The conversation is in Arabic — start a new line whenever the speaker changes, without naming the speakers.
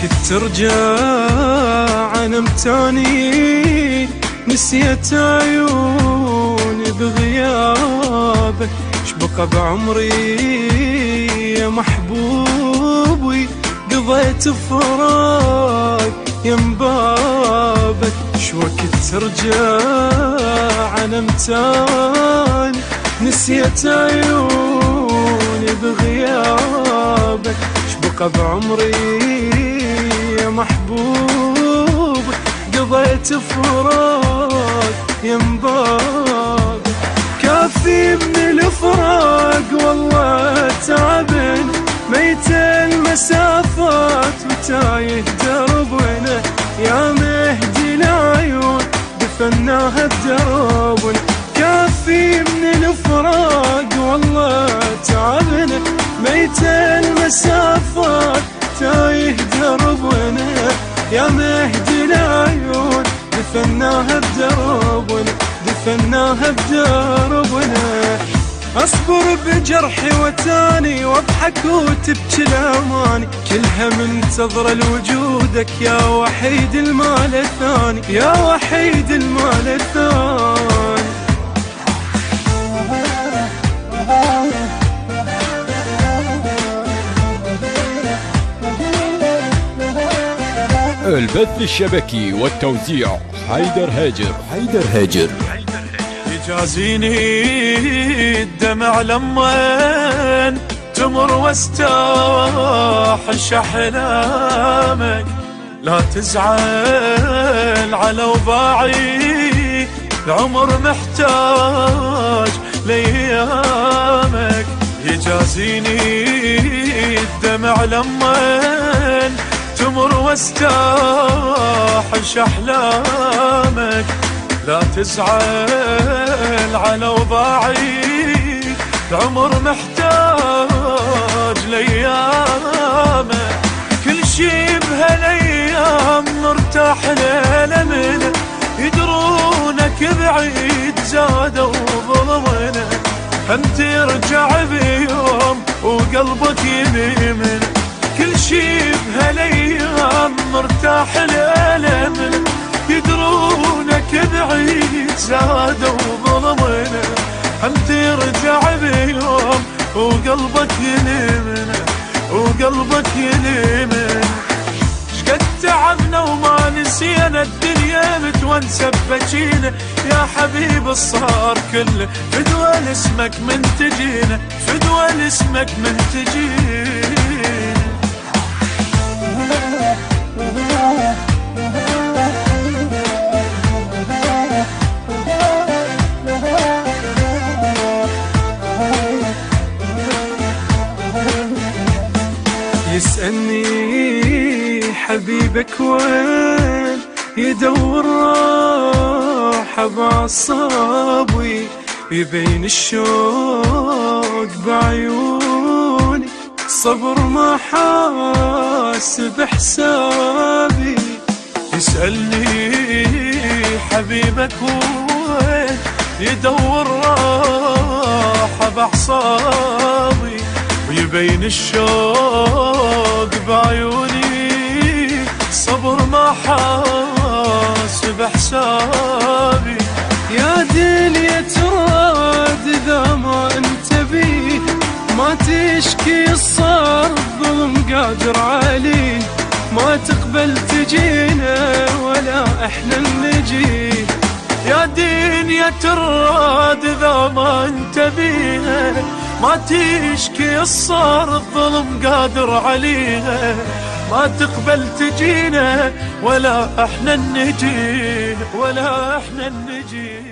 كنت ترجع نمتاني نسيت عيوني بغيابك. شبقى بعمري يا محبوبي قضيت فراق يم بابك. شوقت ترجع نمتاني نسيت عيوني بغيابك. شبقى بعمري يا محبوب قضيت فراق يم بابك. كافي من الفراق والله تعبن ميت المسافات وتايه دربنا. يا مهدي العيون دفناها بدربنا. كافي من الفراق والله تعبنا ميت المسافات تايه دربنا. يا مهدي العيون دفناها بدربنا دفناها بدربنا. اصبر بجرحي وتاني واضحك وتبكي الاماني كلها منتظرة لوجودك يا وحيد المال الثاني يا وحيد المال الثاني.
البث الشبكي والتوزيع حيدر هاجر.
يجازيني الدمع لمن تمر واستاحش احلامك. لا تزعل على وضاعي العمر محتاج لأيامك. يجازيني الدمع لمن تمر واستاحش احلامك. لا تزعل على وضاعي العمر محتاج لأيامك. كل شي بهالايام مرتاح ليله منه يدرونك بعيد زادوا ظلمنا. هم ترجع بيوم وقلبك يبي منه. كل شي بهالايام مرتاح ليله منه يدرونك بعيد زادوا ظلمنا. هم ترجع بيوم وقلبك يلمنا وقلبك يلمنا. شقد تعبنا وما نسينا الدنيا متونسة بجينا. يا حبيب الصار كله فدوى لاسمك من تجينا فدوى لاسمك من تجينا.
يسألني حبيبك وين يدور راحة بعصابي. يبين الشوق بعيوني صبر ما حاسب حسابي.
يسألني حبيبك وين يدور راحة بعصابي. ويبين الشوق بعيوني صبر ما حاسب حسابي.
يا دنيا تراد إذا ما انت بيه ما تشكي الصار الظلم قادر عليه. ما تقبل تجينا ولا احنا نجي.
يا دنيا تراد إذا ما انت بيها ما تشكي الصار الظلم قادر عليها. ما تقبل تجينا ولا احنا نجي ولا احنا نجي.